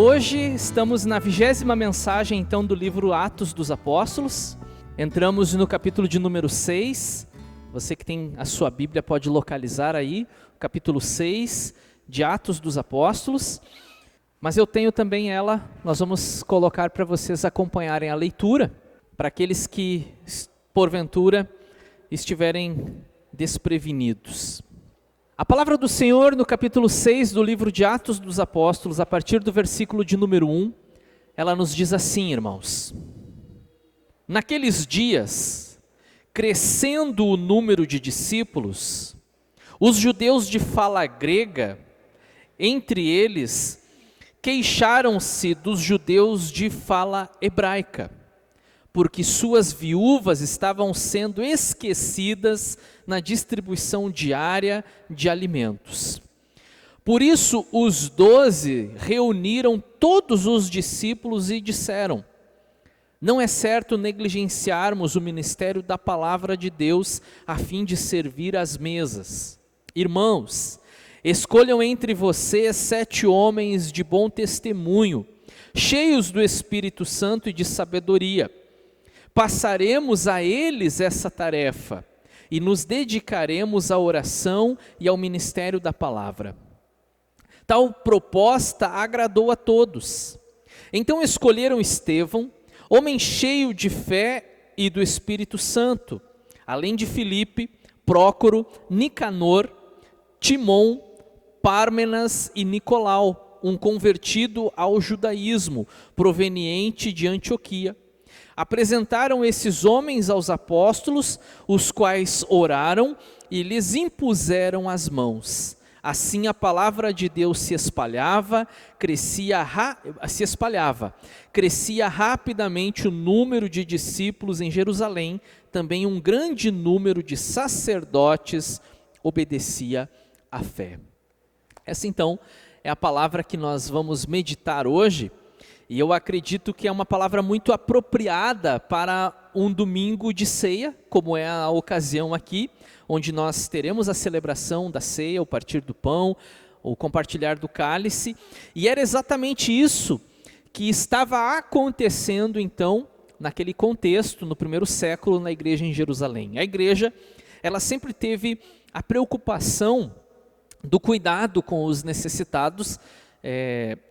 hoje estamos na 20ª mensagem então do livro Atos dos Apóstolos. Entramos no capítulo de número 6. Você que tem a sua Bíblia pode localizar aí, capítulo 6 de Atos dos Apóstolos. Mas eu tenho também ela, nós vamos colocar para vocês acompanharem a leitura, para aqueles que porventura estiverem desprevenidos. A palavra do Senhor no capítulo 6 do livro de Atos dos Apóstolos, a partir do versículo de número 1, ela nos diz assim, irmãos: naqueles dias, crescendo o número de discípulos, os judeus de fala grega, entre eles, queixaram-se dos judeus de fala hebraica, porque suas viúvas estavam sendo esquecidas na distribuição diária de alimentos. Por isso, os 12 reuniram todos os discípulos e disseram: não é certo negligenciarmos o ministério da palavra de Deus a fim de servir às mesas. Irmãos, escolham entre vocês 7 homens de bom testemunho, cheios do Espírito Santo e de sabedoria. Passaremos a eles essa tarefa e nos dedicaremos à oração e ao ministério da palavra. Tal proposta agradou a todos. Então escolheram Estevão, homem cheio de fé e do Espírito Santo, além de Filipe, Prócoro, Nicanor, Timon, Pármenas e Nicolau, um convertido ao judaísmo, proveniente de Antioquia. Apresentaram esses homens aos apóstolos, os quais oraram e lhes impuseram as mãos. Assim a palavra de Deus se espalhava, crescia rapidamente o número de discípulos em Jerusalém, também um grande número de sacerdotes obedecia à fé. Essa então é a palavra que nós vamos meditar hoje. E eu acredito que é uma palavra muito apropriada para um domingo de ceia, como é a ocasião aqui, onde nós teremos a celebração da ceia, o partir do pão, o compartilhar do cálice. E era exatamente isso que estava acontecendo então, naquele contexto, no primeiro século, na igreja em Jerusalém. A igreja, ela sempre teve a preocupação do cuidado com os necessitados,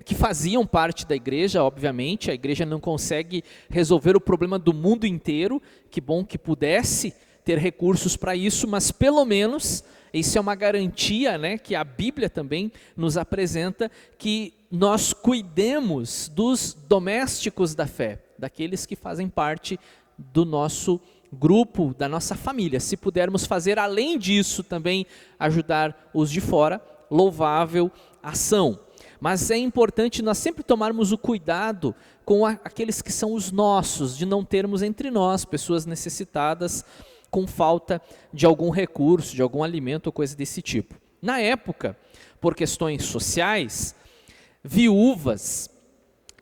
que faziam parte da igreja. Obviamente, a igreja não consegue resolver o problema do mundo inteiro, que bom que pudesse ter recursos para isso, mas pelo menos, isso é uma garantia, né, que a Bíblia também nos apresenta, que nós cuidemos dos domésticos da fé, daqueles que fazem parte do nosso grupo, da nossa família. Se pudermos fazer além disso também, ajudar os de fora, louvável ação. Mas é importante nós sempre tomarmos o cuidado com aqueles que são os nossos, de não termos entre nós pessoas necessitadas com falta de algum recurso, de algum alimento ou coisa desse tipo. Na época, por questões sociais, viúvas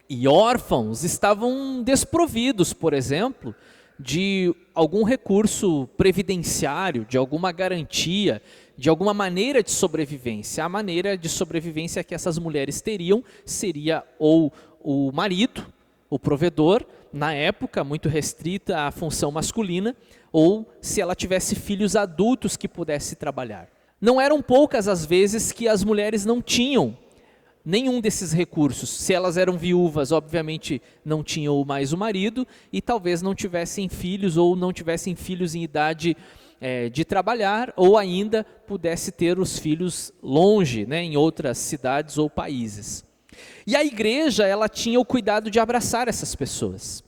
e órfãos estavam desprovidos, por exemplo, de algum recurso previdenciário, de alguma garantia, de alguma maneira de sobrevivência. A maneira de sobrevivência que essas mulheres teriam seria ou o marido, o provedor, na época muito restrita à função masculina, ou se ela tivesse filhos adultos que pudesse trabalhar. Não eram poucas as vezes que as mulheres não tinham nenhum desses recursos. Se elas eram viúvas, obviamente não tinham mais o marido, e talvez não tivessem filhos, ou não tivessem filhos em idade de trabalhar, ou ainda pudesse ter os filhos longe, né, em outras cidades ou países. E a igreja, ela tinha o cuidado de abraçar essas pessoas.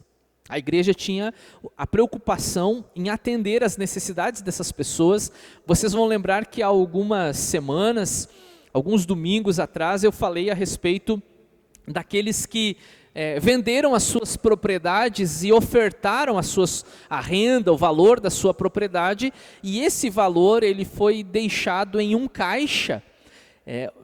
A igreja tinha a preocupação em atender as necessidades dessas pessoas. Vocês vão lembrar que há algumas semanas, alguns domingos atrás, eu falei a respeito daqueles que venderam as suas propriedades e ofertaram a renda, o valor da sua propriedade, e esse valor ele foi deixado em um caixa,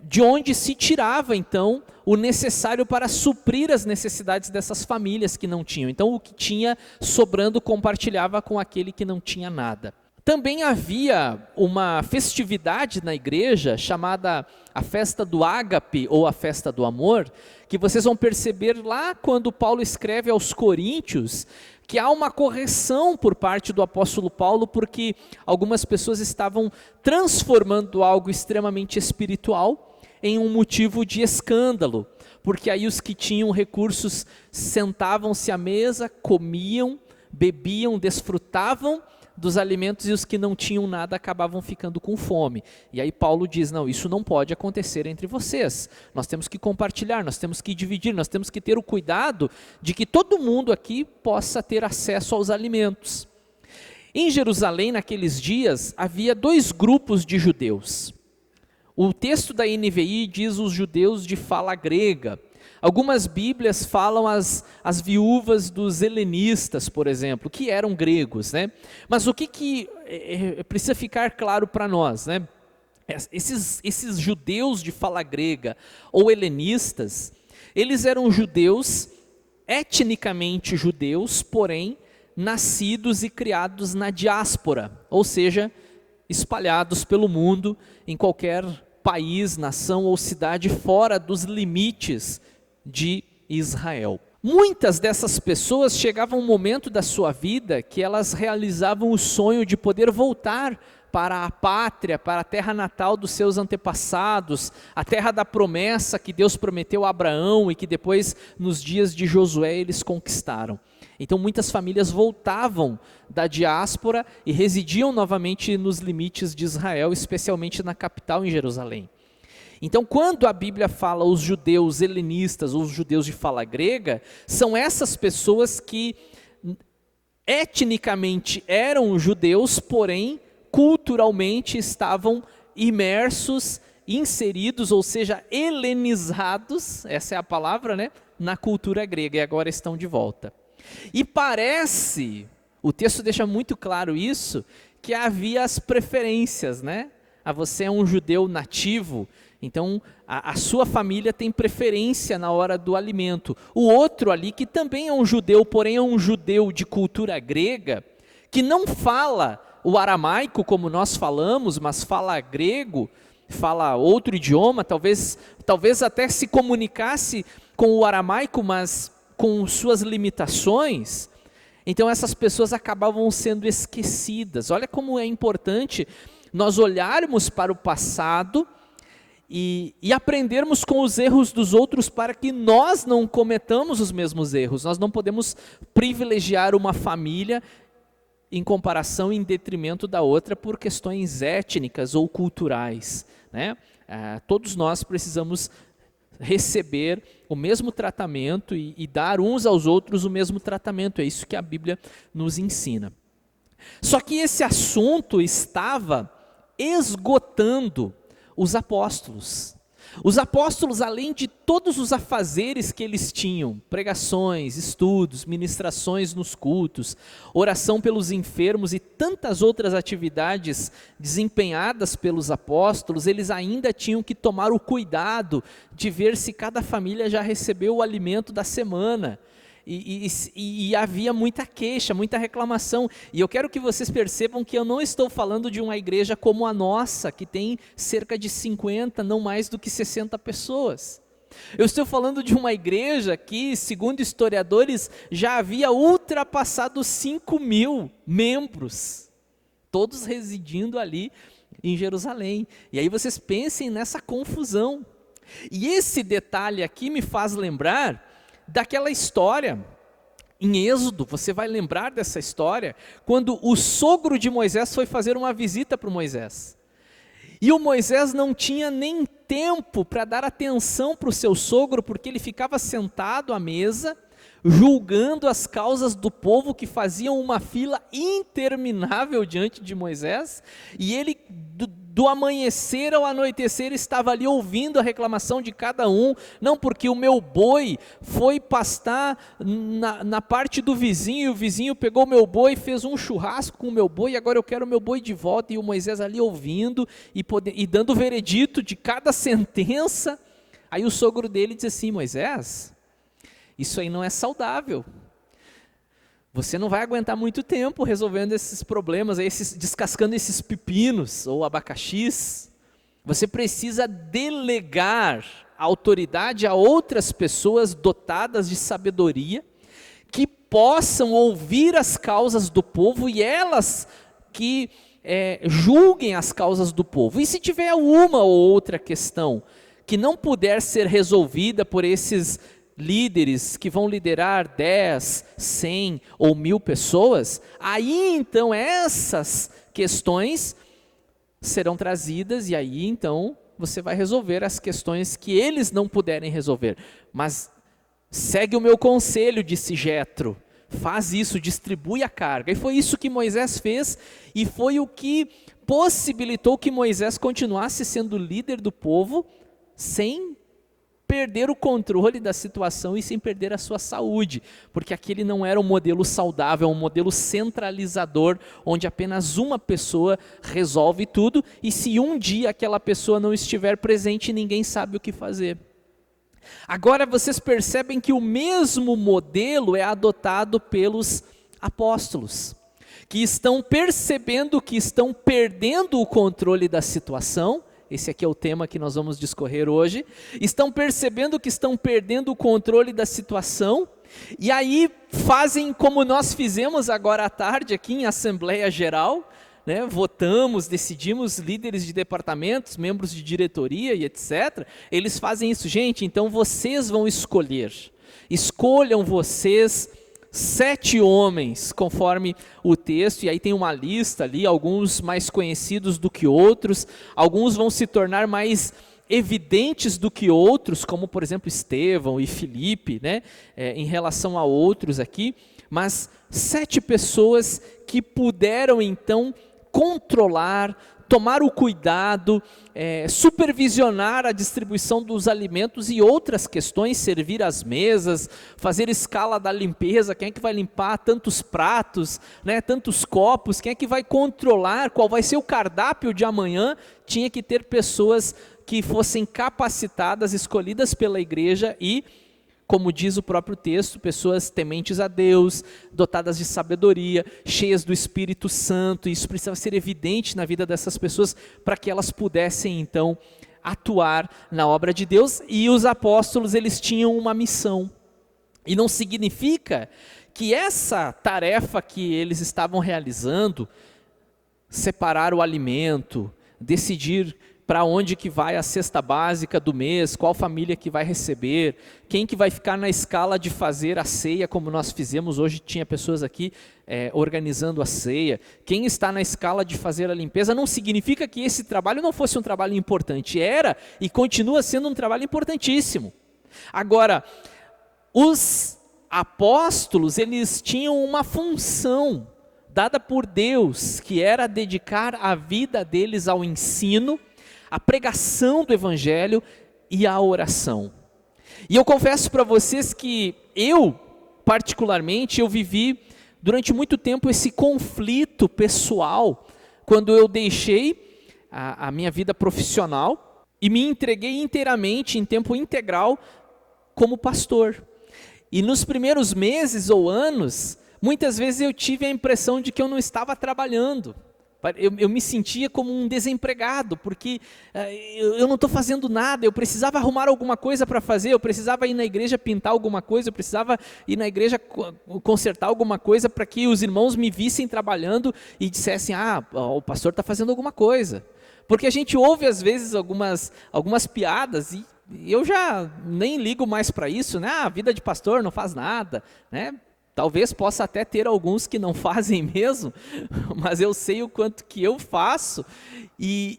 de onde se tirava então o necessário para suprir as necessidades dessas famílias que não tinham. Então o que tinha sobrando compartilhava com aquele que não tinha nada. Também havia uma festividade na igreja chamada a festa do ágape ou a festa do amor, que vocês vão perceber lá quando Paulo escreve aos Coríntios, que há uma correção por parte do apóstolo Paulo, porque algumas pessoas estavam transformando algo extremamente espiritual em um motivo de escândalo, porque aí os que tinham recursos sentavam-se à mesa, comiam, bebiam, desfrutavam dos alimentos, e os que não tinham nada acabavam ficando com fome. E aí Paulo diz, não, isso não pode acontecer entre vocês, nós temos que compartilhar, nós temos que dividir, nós temos que ter o cuidado de que todo mundo aqui possa ter acesso aos alimentos. Em Jerusalém, naqueles dias, havia 2 grupos de judeus. O texto da NVI diz os judeus de fala grega. Algumas bíblias falam as viúvas dos helenistas, por exemplo, que eram gregos, né? Mas o que precisa ficar claro para nós, né? Esses judeus de fala grega ou helenistas, eles eram judeus, etnicamente judeus, porém nascidos e criados na diáspora, ou seja, espalhados pelo mundo, em qualquer país, nação ou cidade fora dos limites de Israel. Muitas dessas pessoas chegavam um momento da sua vida que elas realizavam o sonho de poder voltar para a pátria, para a terra natal dos seus antepassados, a terra da promessa que Deus prometeu a Abraão e que depois, nos dias de Josué, eles conquistaram. Então muitas famílias voltavam da diáspora e residiam novamente nos limites de Israel, especialmente na capital, em Jerusalém. Então, quando a Bíblia fala os judeus helenistas, os judeus de fala grega, são essas pessoas que etnicamente eram judeus, porém, culturalmente estavam imersos, inseridos, ou seja, helenizados, essa é a palavra, né, na cultura grega, e agora estão de volta. E parece, o texto deixa muito claro isso, que havia as preferências, né? Você é um judeu nativo, então a sua família tem preferência na hora do alimento. O outro ali, que também é um judeu, porém é um judeu de cultura grega, que não fala o aramaico como nós falamos, mas fala grego, fala outro idioma, talvez até se comunicasse com o aramaico, mas com suas limitações. Então essas pessoas acabavam sendo esquecidas. Olha como é importante nós olharmos para o passado e aprendermos com os erros dos outros para que nós não cometamos os mesmos erros. Nós não podemos privilegiar uma família em comparação, em detrimento da outra, por questões étnicas ou culturais, né? Todos nós precisamos receber o mesmo tratamento e dar uns aos outros o mesmo tratamento. É isso que a Bíblia nos ensina. Só que esse assunto estava esgotando os apóstolos. Os apóstolos, além de todos os afazeres que eles tinham, pregações, estudos, ministrações nos cultos, oração pelos enfermos e tantas outras atividades desempenhadas pelos apóstolos, eles ainda tinham que tomar o cuidado de ver se cada família já recebeu o alimento da semana. E havia muita queixa, muita reclamação. E eu quero que vocês percebam que eu não estou falando de uma igreja como a nossa, que tem cerca de 50, não mais do que 60 pessoas. Eu estou falando de uma igreja que, segundo historiadores, já havia ultrapassado 5.000 membros, todos residindo ali em Jerusalém. E aí vocês pensem nessa confusão. E esse detalhe aqui me faz lembrar daquela história em Êxodo. Você vai lembrar dessa história, quando o sogro de Moisés foi fazer uma visita para o Moisés. E o Moisés não tinha nem tempo para dar atenção para o seu sogro, porque ele ficava sentado à mesa, julgando as causas do povo que faziam uma fila interminável diante de Moisés, e ele do amanhecer ao anoitecer estava ali ouvindo a reclamação de cada um. Não, porque o meu boi foi pastar na parte do vizinho, e o vizinho pegou o meu boi, fez um churrasco com o meu boi, e agora eu quero o meu boi de volta. E o Moisés ali ouvindo e dando o veredito de cada sentença. Aí o sogro dele diz assim: Moisés, isso aí não é saudável. Você não vai aguentar muito tempo resolvendo esses problemas, descascando esses pepinos ou abacaxis. Você precisa delegar autoridade a outras pessoas dotadas de sabedoria, que possam ouvir as causas do povo e elas que julguem as causas do povo. E se tiver uma ou outra questão que não puder ser resolvida por esses líderes que vão liderar 10, 100 ou 1000 pessoas, aí então essas questões serão trazidas e aí então você vai resolver as questões que eles não puderem resolver. Mas segue o meu conselho, disse Jetro, faz isso, distribui a carga. E foi isso que Moisés fez e foi o que possibilitou que Moisés continuasse sendo líder do povo sem perder o controle da situação e sem perder a sua saúde, porque aquele não era um modelo saudável, um modelo centralizador, onde apenas uma pessoa resolve tudo, e se um dia aquela pessoa não estiver presente, ninguém sabe o que fazer. Agora vocês percebem que o mesmo modelo é adotado pelos apóstolos, que estão percebendo que estão perdendo o controle da situação. Esse aqui é o tema que nós vamos discorrer hoje. Estão percebendo que estão perdendo o controle da situação, e aí fazem como nós fizemos agora à tarde aqui em Assembleia Geral, né? Votamos, decidimos líderes de departamentos, membros de diretoria e etc. Eles fazem isso, gente, então vocês vão escolher. Escolham vocês 7 homens, conforme o texto, e aí tem uma lista ali, alguns mais conhecidos do que outros, alguns vão se tornar mais evidentes do que outros, como por exemplo Estevão e Filipe, né, em relação a outros aqui, mas 7 pessoas que puderam então controlar, tomar o cuidado, supervisionar a distribuição dos alimentos e outras questões, servir as mesas, fazer escala da limpeza, quem é que vai limpar tantos pratos, né, tantos copos, quem é que vai controlar, qual vai ser o cardápio de amanhã, tinha que ter pessoas que fossem capacitadas, escolhidas pela igreja e, como diz o próprio texto, pessoas tementes a Deus, dotadas de sabedoria, cheias do Espírito Santo, e isso precisava ser evidente na vida dessas pessoas para que elas pudessem então atuar na obra de Deus. E os apóstolos, eles tinham uma missão, e não significa que essa tarefa que eles estavam realizando, separar o alimento, decidir para onde que vai a cesta básica do mês, qual família que vai receber, quem que vai ficar na escala de fazer a ceia, como nós fizemos hoje, tinha pessoas aqui organizando a ceia, quem está na escala de fazer a limpeza, não significa que esse trabalho não fosse um trabalho importante, era e continua sendo um trabalho importantíssimo. Agora, os apóstolos, eles tinham uma função dada por Deus, que era dedicar a vida deles ao ensino, a pregação do evangelho e a oração. E eu confesso para vocês que eu, particularmente, eu vivi durante muito tempo esse conflito pessoal, quando eu deixei a minha vida profissional e me entreguei inteiramente, em tempo integral, como pastor. E nos primeiros meses ou anos, muitas vezes eu tive a impressão de que eu não estava trabalhando. Eu me sentia como um desempregado, porque eu não estou fazendo nada, eu precisava arrumar alguma coisa para fazer, eu precisava ir na igreja pintar alguma coisa, eu precisava ir na igreja consertar alguma coisa para que os irmãos me vissem trabalhando e dissessem, o pastor está fazendo alguma coisa. Porque a gente ouve às vezes algumas piadas e eu já nem ligo mais para isso, né? A vida de pastor não faz nada, né? Talvez possa até ter alguns que não fazem mesmo, mas eu sei o quanto que eu faço e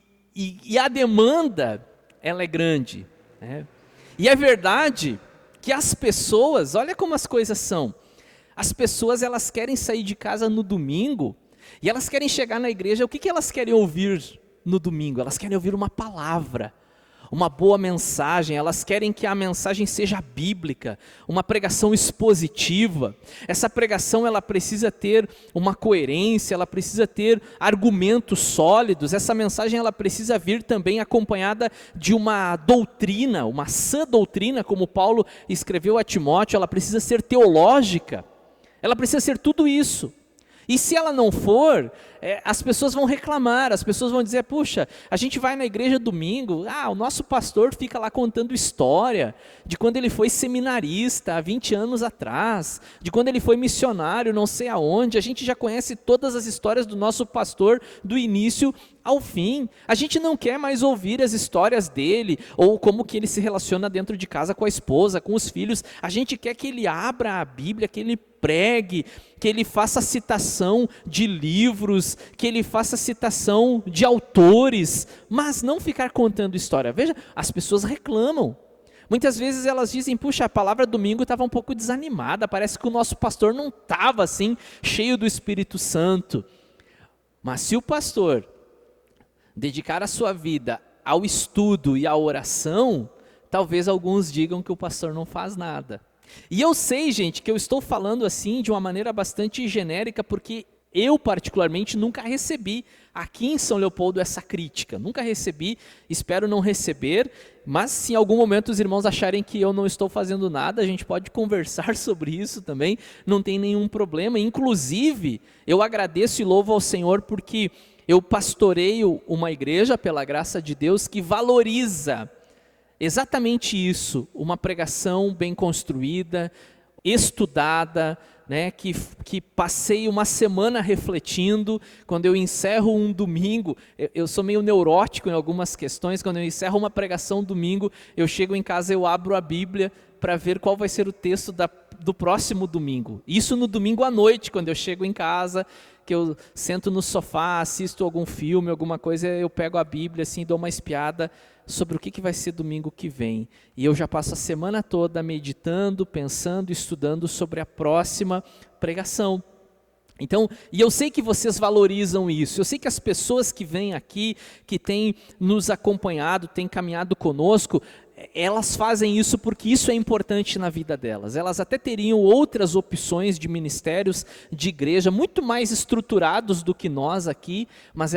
a demanda, ela é grande, né? E é verdade que as pessoas, olha como as coisas são, as pessoas elas querem sair de casa no domingo e elas querem chegar na igreja, o que elas querem ouvir no domingo? Elas querem ouvir uma palavra, uma boa mensagem, elas querem que a mensagem seja bíblica, uma pregação expositiva. Essa pregação ela precisa ter uma coerência, ela precisa ter argumentos sólidos, essa mensagem ela precisa vir também acompanhada de uma doutrina, uma sã doutrina, como Paulo escreveu a Timóteo, ela precisa ser teológica, ela precisa ser tudo isso. E se ela não for, as pessoas vão reclamar, as pessoas vão dizer, puxa, a gente vai na igreja domingo, o nosso pastor fica lá contando história de quando ele foi seminarista há 20 anos atrás, de quando ele foi missionário não sei aonde, a gente já conhece todas as histórias do nosso pastor do início ao fim, a gente não quer mais ouvir as histórias dele, ou como que ele se relaciona dentro de casa com a esposa, com os filhos, a gente quer que ele abra a Bíblia, que ele pregue, que ele faça citação de livros, que ele faça citação de autores, mas não ficar contando história. Veja, as pessoas reclamam. Muitas vezes elas dizem, puxa, a palavra domingo estava um pouco desanimada, parece que o nosso pastor não estava assim, cheio do Espírito Santo. Mas se o pastor dedicar a sua vida ao estudo e à oração, talvez alguns digam que o pastor não faz nada. E eu sei, gente, que eu estou falando assim de uma maneira bastante genérica, porque eu particularmente nunca recebi aqui em São Leopoldo essa crítica, nunca recebi, espero não receber, mas se em algum momento os irmãos acharem que eu não estou fazendo nada, a gente pode conversar sobre isso também, não tem nenhum problema. Inclusive, eu agradeço e louvo ao Senhor porque eu pastoreio uma igreja, pela graça de Deus, que valoriza exatamente isso, uma pregação bem construída, estudada, né, que passei uma semana refletindo. Quando eu encerro um domingo, eu sou meio neurótico em algumas questões, quando eu encerro uma pregação domingo, eu chego em casa, eu abro a Bíblia para ver qual vai ser o texto do próximo domingo. Isso no domingo à noite, quando eu chego em casa, que eu sento no sofá, assisto algum filme, alguma coisa, eu pego a Bíblia assim, dou uma espiada sobre o que vai ser domingo que vem. E eu já passo a semana toda meditando, pensando, estudando sobre a próxima pregação. Então, e eu sei que vocês valorizam isso, eu sei que as pessoas que vêm aqui, que têm nos acompanhado, têm caminhado conosco, elas fazem isso porque isso é importante na vida delas. Elas até teriam outras opções de ministérios, de igreja, muito mais estruturados do que nós aqui, mas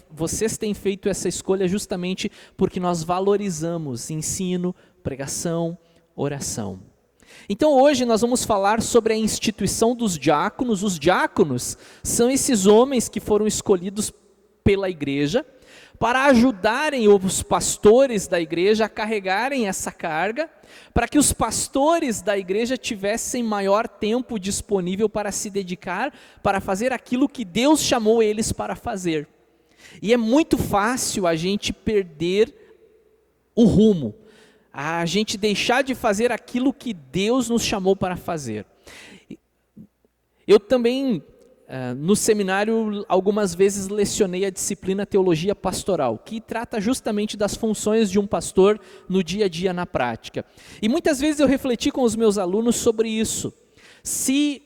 vocês têm feito essa escolha justamente porque nós valorizamos ensino, pregação, oração. Então hoje nós vamos falar sobre a instituição dos diáconos. Os diáconos são esses homens que foram escolhidos pela igreja para ajudarem os pastores da igreja a carregarem essa carga, para que os pastores da igreja tivessem maior tempo disponível para se dedicar, para fazer aquilo que Deus chamou eles para fazer. E é muito fácil a gente perder o rumo, a gente deixar de fazer aquilo que Deus nos chamou para fazer. Eu também, no seminário, algumas vezes lecionei a disciplina Teologia Pastoral, que trata justamente das funções de um pastor no dia a dia, na prática. E muitas vezes eu refleti com os meus alunos sobre isso. Se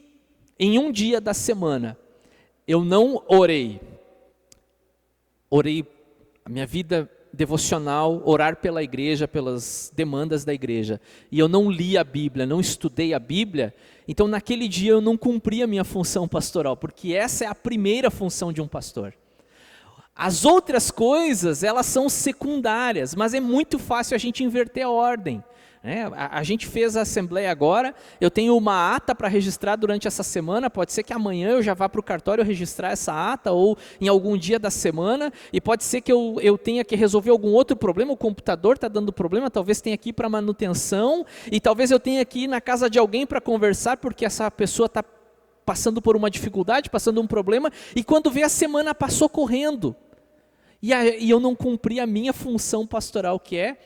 em um dia da semana eu não orei a minha vida devocional, orar pela igreja, pelas demandas da igreja, e eu não li a Bíblia, não estudei a Bíblia, então naquele dia eu não cumpri a minha função pastoral, porque essa é a primeira função de um pastor. As outras coisas, elas são secundárias, mas é muito fácil a gente inverter a ordem. A gente fez a assembleia agora, eu tenho uma ata para registrar durante essa semana, pode ser que amanhã eu já vá para o cartório registrar essa ata, ou em algum dia da semana, e pode ser que eu tenha que resolver algum outro problema, o computador está dando problema, talvez tenha que ir para manutenção, e talvez eu tenha que ir na casa de alguém para conversar, porque essa pessoa está passando por uma dificuldade, passando um problema, e quando vê a semana passou correndo, e eu não cumpri a minha função pastoral, que é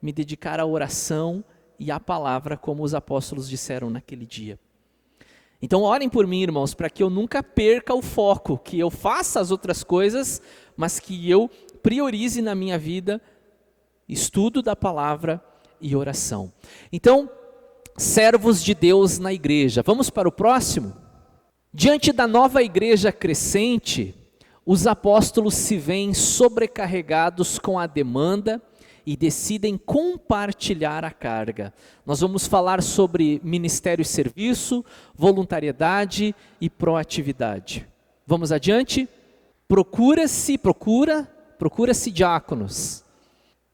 me dedicar à oração e à palavra, como os apóstolos disseram naquele dia. Então orem por mim, irmãos, para que eu nunca perca o foco, que eu faça as outras coisas, mas que eu priorize na minha vida estudo da palavra e oração. Então, servos de Deus na igreja. Vamos para o próximo? Diante da nova igreja crescente, os apóstolos se veem sobrecarregados com a demanda e decidem compartilhar a carga. Nós vamos falar sobre ministério e serviço, voluntariedade e proatividade. Vamos adiante? Procura-se diáconos.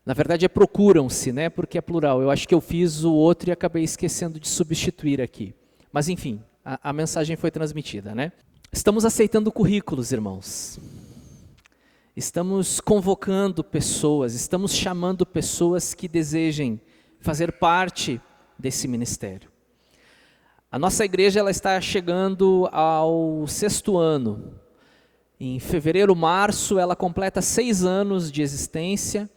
Na verdade procuram-se, né? Porque é plural. Eu acho que eu fiz o outro e acabei esquecendo de substituir aqui. Mas enfim, a mensagem foi transmitida, né? Estamos aceitando currículos, irmãos. Estamos convocando pessoas, estamos chamando pessoas que desejem fazer parte desse ministério. A nossa igreja ela está chegando ao 6º ano. Em fevereiro, março, ela completa 6 anos de existência.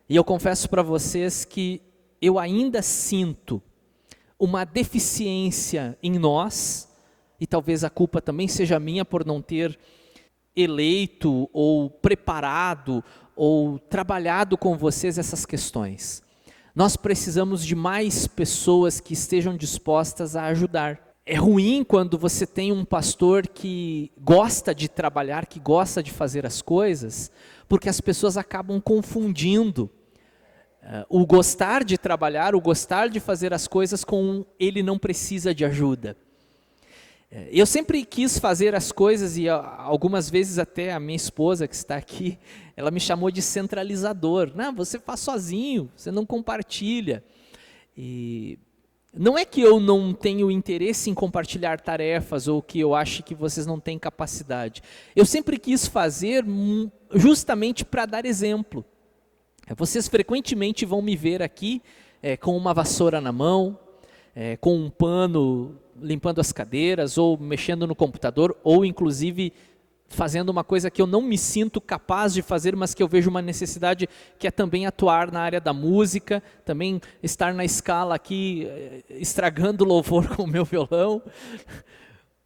E eu confesso para vocês que eu ainda sinto uma deficiência em nós, e talvez a culpa também seja minha por não ter eleito ou preparado ou trabalhado com vocês essas questões. Nós precisamos de mais pessoas que estejam dispostas a ajudar. É ruim quando você tem um pastor que gosta de trabalhar, que gosta de fazer as coisas, porque as pessoas acabam confundindo o gostar de trabalhar, o gostar de fazer as coisas com ele não precisa de ajuda. Eu sempre quis fazer as coisas e algumas vezes até a minha esposa que está aqui, ela me chamou de centralizador. Não, você faz sozinho, você não compartilha. E não é que eu não tenho interesse em compartilhar tarefas ou que eu ache que vocês não têm capacidade. Eu sempre quis fazer justamente para dar exemplo. Vocês frequentemente vão me ver aqui com uma vassoura na mão, com um pano limpando as cadeiras, ou mexendo no computador, ou inclusive fazendo uma coisa que eu não me sinto capaz de fazer, mas que eu vejo uma necessidade, que é também atuar na área da música, também estar na escala aqui, estragando louvor com o meu violão.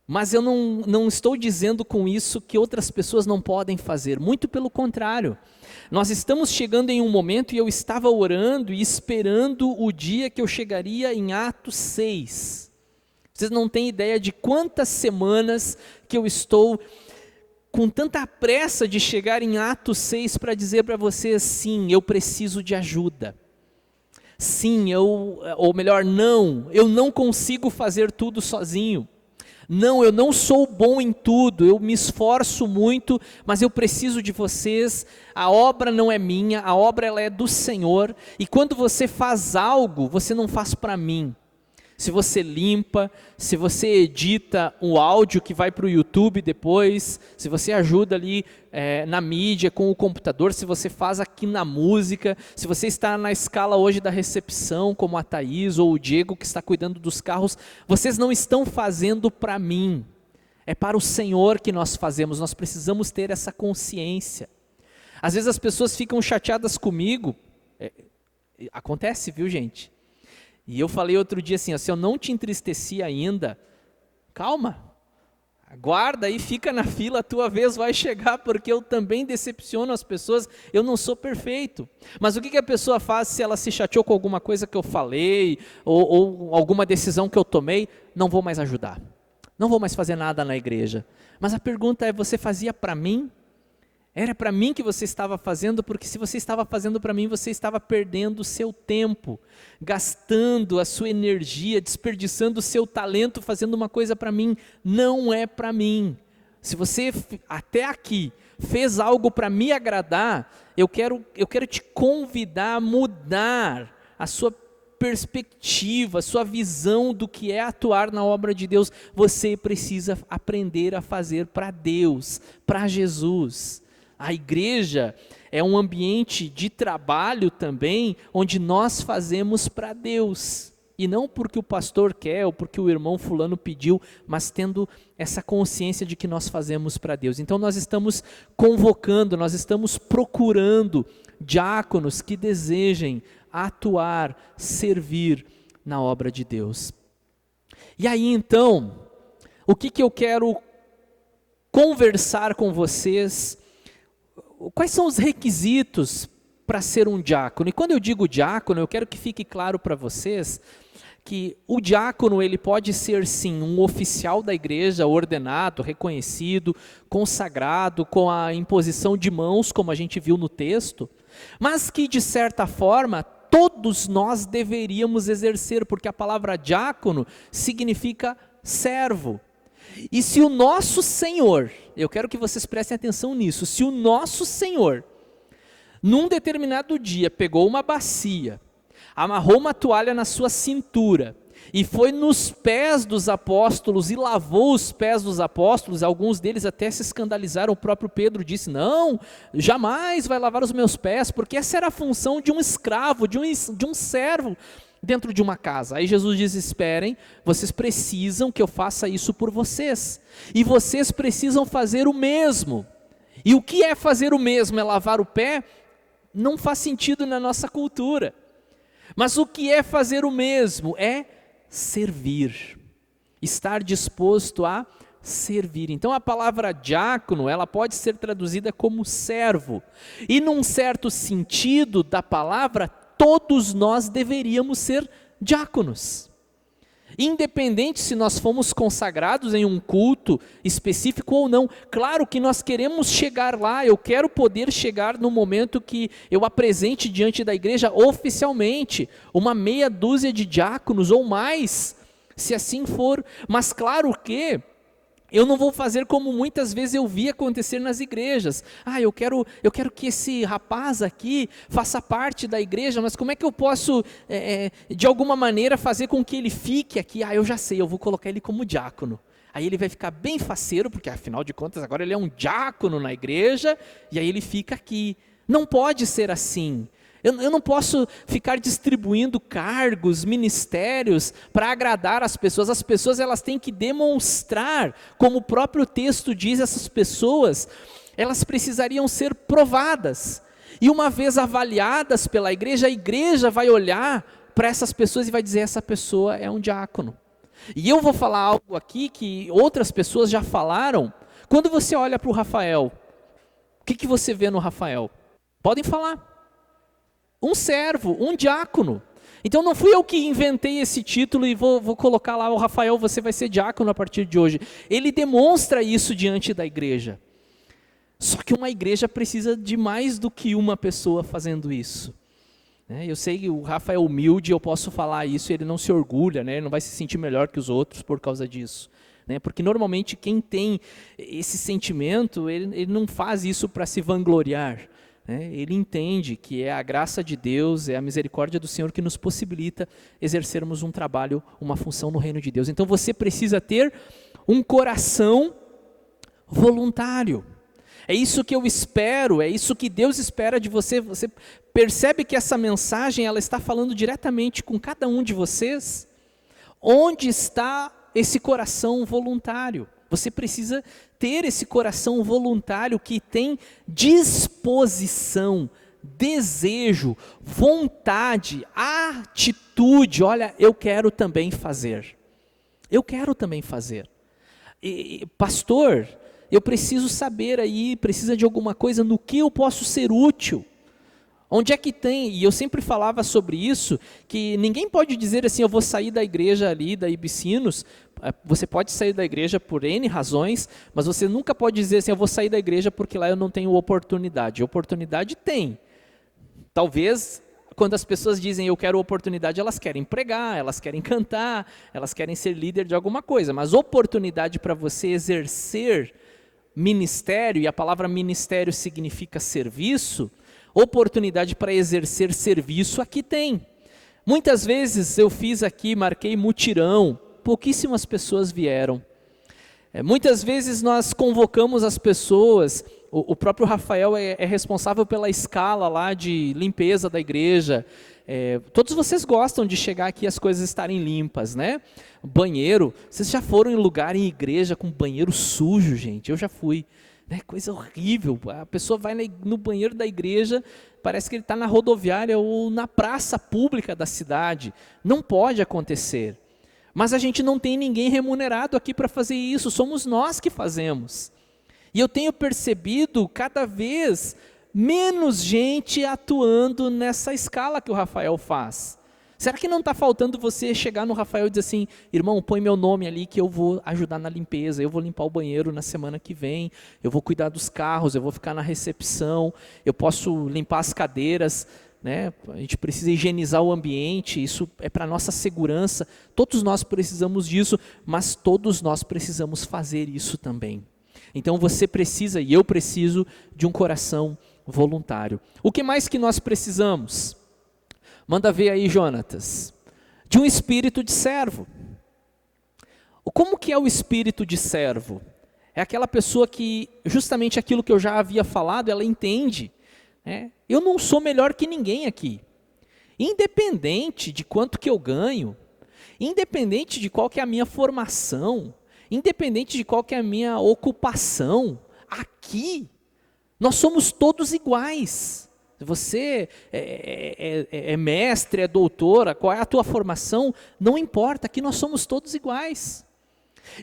Mas eu não estou dizendo com isso que outras pessoas não podem fazer, muito pelo contrário. Nós estamos chegando em um momento, e eu estava orando e esperando o dia que eu chegaria em Atos 6. Vocês não têm ideia de quantas semanas que eu estou com tanta pressa de chegar em Atos 6 para dizer para vocês, sim, eu preciso de ajuda. Sim, ou melhor, não, eu não consigo fazer tudo sozinho. Não, eu não sou bom em tudo, eu me esforço muito, mas eu preciso de vocês. A obra não é minha, a obra ela é do Senhor. E quando você faz algo, você não faz para mim. Se você limpa, se você edita um áudio que vai para o YouTube depois, se você ajuda ali na mídia com o computador, se você faz aqui na música, se você está na escala hoje da recepção, como a Thaís ou o Diego que está cuidando dos carros, vocês não estão fazendo para mim, é para o Senhor que nós fazemos, nós precisamos ter essa consciência. Às vezes as pessoas ficam chateadas comigo, acontece, viu gente? E eu falei outro dia assim, se eu não te entristeci ainda, calma, aguarda aí, fica na fila, a tua vez vai chegar, porque eu também decepciono as pessoas, eu não sou perfeito. Mas o que a pessoa faz se ela se chateou com alguma coisa que eu falei, ou alguma decisão que eu tomei? Não vou mais ajudar, não vou mais fazer nada na igreja. Mas a pergunta é, você fazia para mim? Era para mim que você estava fazendo, porque se você estava fazendo para mim, você estava perdendo o seu tempo, gastando a sua energia, desperdiçando o seu talento, fazendo uma coisa para mim. Não é para mim. Se você até aqui fez algo para me agradar, eu quero te convidar a mudar a sua perspectiva, a sua visão do que é atuar na obra de Deus. Você precisa aprender a fazer para Deus, para Jesus. A igreja é um ambiente de trabalho também, onde nós fazemos para Deus. E não porque o pastor quer, ou porque o irmão fulano pediu, mas tendo essa consciência de que nós fazemos para Deus. Então nós estamos convocando, nós estamos procurando diáconos que desejem atuar, servir na obra de Deus. E aí então, o que eu quero conversar com vocês? Quais são os requisitos para ser um diácono? E quando eu digo diácono, eu quero que fique claro para vocês que o diácono ele pode ser sim um oficial da igreja, ordenado, reconhecido, consagrado, com a imposição de mãos, como a gente viu no texto, mas que de certa forma todos nós deveríamos exercer, porque a palavra diácono significa servo. E se o nosso Senhor, eu quero que vocês prestem atenção nisso, se o nosso Senhor, num determinado dia, pegou uma bacia, amarrou uma toalha na sua cintura e foi nos pés dos apóstolos e lavou os pés dos apóstolos. Alguns deles até se escandalizaram. O próprio Pedro disse: não, jamais vai lavar os meus pés, porque essa era a função de um escravo, de um servo dentro de uma casa. Aí Jesus diz: esperem, vocês precisam que eu faça isso por vocês, e vocês precisam fazer o mesmo. E o que é fazer o mesmo? É lavar o pé? Não faz sentido na nossa cultura. Mas o que é fazer o mesmo? É servir, estar disposto a servir. Então a palavra diácono, ela pode ser traduzida como servo, e num certo sentido da palavra, todos nós deveríamos ser diáconos. Independente se nós fomos consagrados em um culto específico ou não. Claro que nós queremos chegar lá, eu quero poder chegar no momento que eu apresente diante da igreja oficialmente uma meia dúzia de diáconos ou mais, se assim for. Mas claro que eu não vou fazer como muitas vezes eu vi acontecer nas igrejas. Eu quero que esse rapaz aqui faça parte da igreja, mas como é que eu posso, de alguma maneira, fazer com que ele fique aqui? Eu já sei, eu vou colocar ele como diácono. Aí ele vai ficar bem faceiro, porque afinal de contas agora ele é um diácono na igreja, e aí ele fica aqui. Não pode ser assim. Eu não posso ficar distribuindo cargos, ministérios para agradar as pessoas. As pessoas, elas têm que demonstrar, como o próprio texto diz, essas pessoas, elas precisariam ser provadas. E uma vez avaliadas pela igreja, a igreja vai olhar para essas pessoas e vai dizer: essa pessoa é um diácono. E eu vou falar algo aqui que outras pessoas já falaram. Quando você olha para o Rafael, o que você vê no Rafael? Podem falar. Um servo, um diácono. Então não fui eu que inventei esse título e vou colocar lá: o Rafael, você vai ser diácono a partir de hoje. Ele demonstra isso diante da igreja. Só que uma igreja precisa de mais do que uma pessoa fazendo isso. Eu sei que o Rafa é humilde, eu posso falar isso, ele não se orgulha, ele não vai se sentir melhor que os outros por causa disso. Porque normalmente quem tem esse sentimento, ele não faz isso para se vangloriar. Ele entende que é a graça de Deus, é a misericórdia do Senhor que nos possibilita exercermos um trabalho, uma função no reino de Deus. Então você precisa ter um coração voluntário. É isso que eu espero, é isso que Deus espera de você. Você percebe que essa mensagem, ela está falando diretamente com cada um de vocês? Onde está esse coração voluntário? Você precisa ter esse coração voluntário que tem disposição, desejo, vontade, atitude. Olha, eu quero também fazer. Eu quero também fazer. Pastor, eu preciso saber aí, precisa de alguma coisa no que eu posso ser útil. Onde é que tem, e eu sempre falava sobre isso, que ninguém pode dizer assim: eu vou sair da igreja ali, da Ibicinos. Você pode sair da igreja por N razões, mas você nunca pode dizer assim: eu vou sair da igreja porque lá eu não tenho oportunidade. Oportunidade tem. Talvez, quando as pessoas dizem eu quero oportunidade, elas querem pregar, elas querem cantar, elas querem ser líder de alguma coisa. Mas oportunidade para você exercer ministério, e a palavra ministério significa serviço, oportunidade para exercer serviço aqui tem. Muitas vezes eu fiz aqui, marquei mutirão, pouquíssimas pessoas vieram. Muitas vezes nós convocamos as pessoas, o próprio Rafael é responsável pela escala lá de limpeza da igreja. Todos vocês gostam de chegar aqui e as coisas estarem limpas, né? Banheiro, vocês já foram em lugar, em igreja, com banheiro sujo, gente? Eu já fui. Coisa horrível, a pessoa vai no banheiro da igreja, parece que ele está na rodoviária ou na praça pública da cidade. Não pode acontecer. Mas a gente não tem ninguém remunerado aqui para fazer isso, somos nós que fazemos. E eu tenho percebido cada vez menos gente atuando nessa escala que o Rafael faz. Será que não está faltando você chegar no Rafael e dizer assim: irmão, põe meu nome ali que eu vou ajudar na limpeza, eu vou limpar o banheiro na semana que vem, eu vou cuidar dos carros, eu vou ficar na recepção, eu posso limpar as cadeiras, a gente precisa higienizar o ambiente, isso é para a nossa segurança. Todos nós precisamos disso, mas todos nós precisamos fazer isso também. Então você precisa, e eu preciso, de um coração voluntário. O que mais que nós precisamos? Manda ver aí, Jonatas. de um espírito de servo. Como que é o espírito de servo? É aquela pessoa que, justamente aquilo que eu já havia falado, ela entende, né? Eu não sou melhor que ninguém aqui. Independente de quanto que eu ganho, independente de qual que é a minha formação, independente de qual que é a minha ocupação, aqui nós somos todos iguais. Você é mestre, é doutora, qual é a tua formação, não importa, aqui nós somos todos iguais.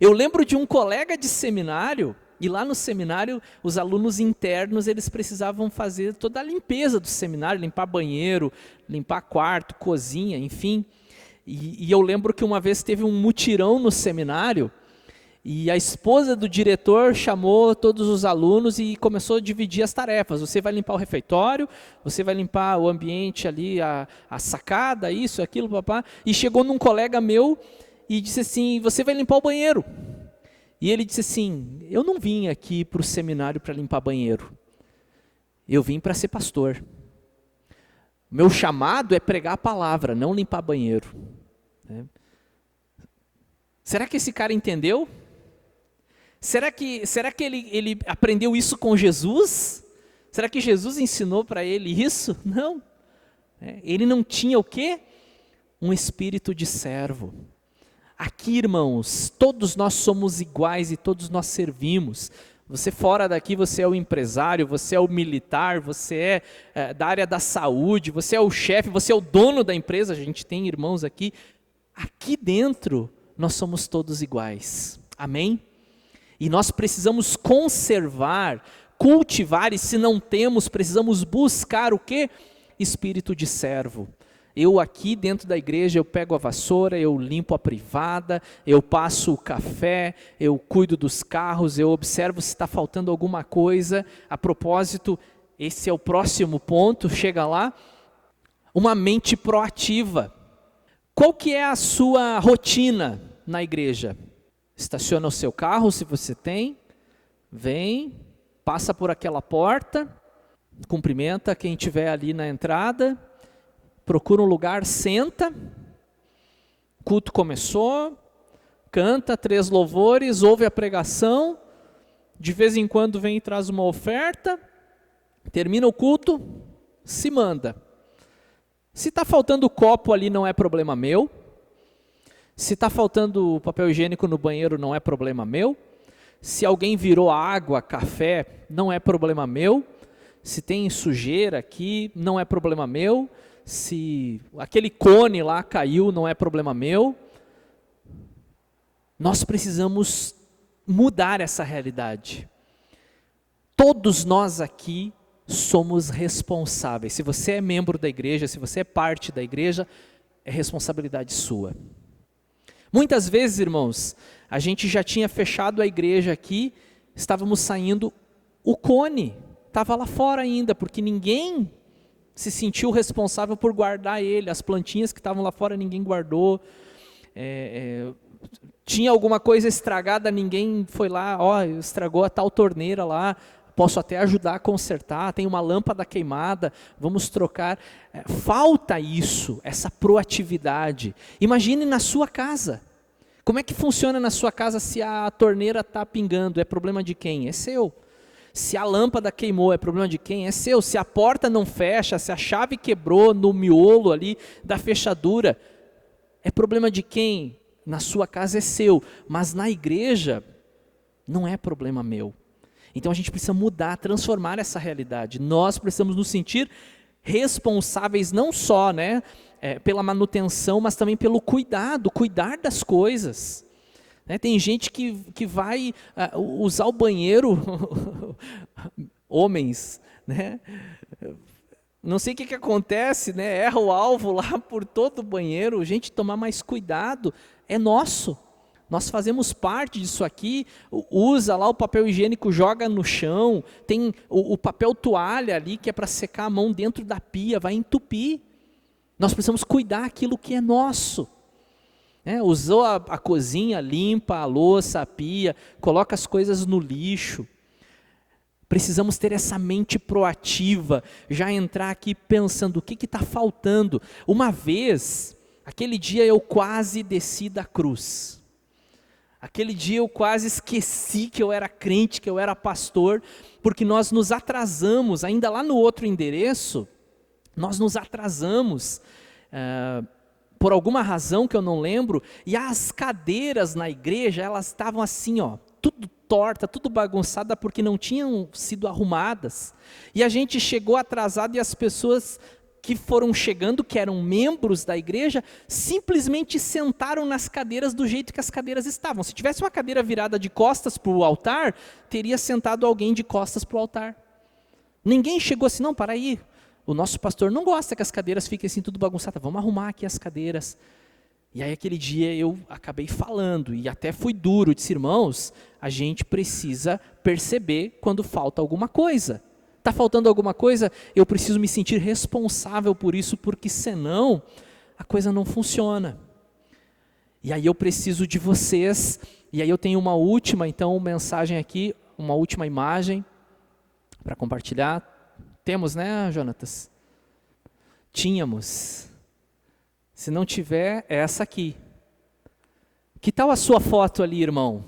Eu lembro de um colega de seminário, e lá no seminário, os alunos internos, eles precisavam fazer toda a limpeza do seminário, limpar banheiro, limpar quarto, cozinha, enfim. E eu lembro que uma vez teve um mutirão no seminário, e a esposa do diretor chamou todos os alunos e começou a dividir as tarefas. Você vai limpar o refeitório, você vai limpar o ambiente ali, a sacada, isso, aquilo, papá. E chegou num colega meu e disse assim, você vai limpar o banheiro. E ele disse assim, eu não vim aqui para o seminário para limpar banheiro. Eu vim para ser pastor. Meu chamado é pregar a palavra, não limpar banheiro. Será que esse cara entendeu? Será que ele aprendeu isso com Jesus? Será que Jesus ensinou para ele isso? Não. Ele não tinha o quê? Um espírito de servo. Aqui, irmãos, todos nós somos iguais e todos nós servimos. Você fora daqui, você é o empresário, você é o militar, você é da área da saúde, você é o chefe, você é o dono da empresa, a gente tem irmãos aqui. Aqui dentro, nós somos todos iguais. Amém? E nós precisamos conservar, cultivar, e se não temos, precisamos buscar o quê? Espírito de servo. Eu aqui dentro da igreja, eu pego a vassoura, eu limpo a privada, eu passo o café, eu cuido dos carros, eu observo se está faltando alguma coisa. A propósito, esse é o próximo ponto, chega lá, uma mente proativa. Qual que é a sua rotina na igreja? Estaciona o seu carro, se você tem, vem, passa por aquela porta, cumprimenta quem estiver ali na entrada, procura um lugar, senta, o culto começou, canta 3 louvores, ouve a pregação, de vez em quando vem e traz uma oferta, termina o culto, se manda. Se está faltando copo ali não é problema meu, se está faltando papel higiênico no banheiro não é problema meu, se alguém virou água, café, não é problema meu, se tem sujeira aqui, não é problema meu, se aquele cone lá caiu, não é problema meu. Nós precisamos mudar essa realidade. Todos nós aqui somos responsáveis. Se você é membro da igreja, se você é parte da igreja, é responsabilidade sua. Muitas vezes, irmãos, a gente já tinha fechado a igreja aqui, estávamos saindo, o cone estava lá fora ainda, porque ninguém se sentiu responsável por guardar ele, as plantinhas que estavam lá fora ninguém guardou, tinha alguma coisa estragada, ninguém foi lá, estragou a tal torneira lá, posso até ajudar a consertar, tem uma lâmpada queimada, vamos trocar. Falta isso, essa proatividade. Imagine na sua casa, como é que funciona na sua casa se a torneira está pingando? É problema de quem? É seu. Se a lâmpada queimou, é problema de quem? É seu. Se a porta não fecha, se a chave quebrou no miolo ali da fechadura, é problema de quem? Na sua casa é seu, mas na igreja não é problema meu. Então a gente precisa mudar, transformar essa realidade. Nós precisamos nos sentir responsáveis não só, pela manutenção, mas também pelo cuidado, cuidar das coisas. Tem gente que vai usar o banheiro, homens, não sei o que acontece, erra o alvo lá por todo o banheiro. Gente, tomar mais cuidado, é nosso. Nós fazemos parte disso aqui, usa lá o papel higiênico, joga no chão, tem o papel toalha ali que é para secar a mão dentro da pia, vai entupir. Nós precisamos cuidar aquilo que é nosso. Usou a cozinha, limpa a louça, a pia, coloca as coisas no lixo. Precisamos ter essa mente proativa, já entrar aqui pensando o que está faltando. Uma vez, aquele dia eu quase desci da cruz. Aquele dia eu quase esqueci que eu era crente, que eu era pastor, porque nós nos atrasamos, ainda lá no outro endereço, nós nos atrasamos, por alguma razão que eu não lembro, e as cadeiras na igreja, elas estavam assim, ó, tudo torta, tudo bagunçada, porque não tinham sido arrumadas. E a gente chegou atrasado e as pessoas que foram chegando, que eram membros da igreja, simplesmente sentaram nas cadeiras do jeito que as cadeiras estavam. Se tivesse uma cadeira virada de costas para o altar, teria sentado alguém de costas para o altar. Ninguém chegou assim, não, para aí, o nosso pastor não gosta que as cadeiras fiquem assim tudo bagunçadas, vamos arrumar aqui as cadeiras. E aí aquele dia eu acabei falando, e até fui duro, disse, irmãos, a gente precisa perceber quando falta alguma coisa. Está faltando alguma coisa, eu preciso me sentir responsável por isso, porque senão a coisa não funciona. E aí eu preciso de vocês, e aí eu tenho uma última, então, mensagem aqui, uma última imagem para compartilhar. Temos, né, Jonatas? Tínhamos. Se não tiver, é essa aqui. Que tal a sua foto ali, irmão?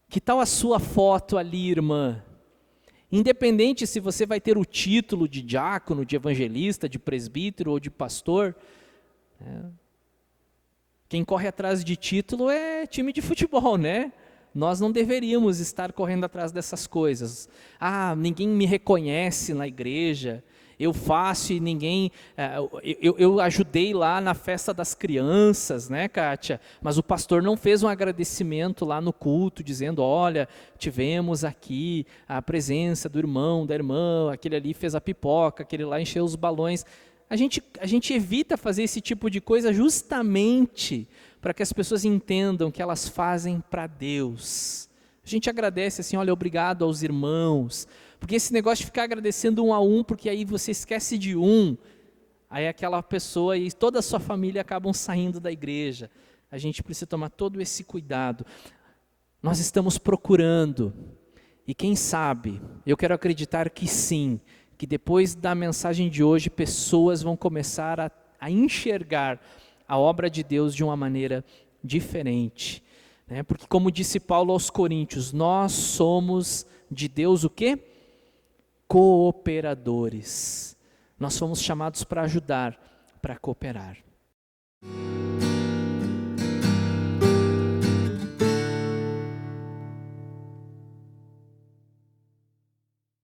Que tal a sua foto ali, irmã? Independente se você vai ter o título de diácono, de evangelista, de presbítero ou de pastor, quem corre atrás de título é time de futebol, né? Nós não deveríamos estar correndo atrás dessas coisas. Ah, ninguém me reconhece na igreja, eu faço e ninguém... Eu ajudei lá na festa das crianças, né, Kátia? Mas o pastor não fez um agradecimento lá no culto, dizendo, olha, tivemos aqui a presença do irmão, da irmã, aquele ali fez a pipoca, aquele lá encheu os balões. A gente evita fazer esse tipo de coisa justamente para que as pessoas entendam que elas fazem para Deus. A gente agradece assim, olha, obrigado aos irmãos, porque esse negócio de ficar agradecendo um a um, porque aí você esquece de um, aí aquela pessoa e toda a sua família acabam saindo da igreja. A gente precisa tomar todo esse cuidado. Nós estamos procurando, e quem sabe, eu quero acreditar que sim, que depois da mensagem de hoje, pessoas vão começar a enxergar a obra de Deus de uma maneira diferente. Né? Porque como disse Paulo aos Coríntios, nós somos de Deus o quê? Cooperadores. Nós fomos chamados para ajudar, para cooperar.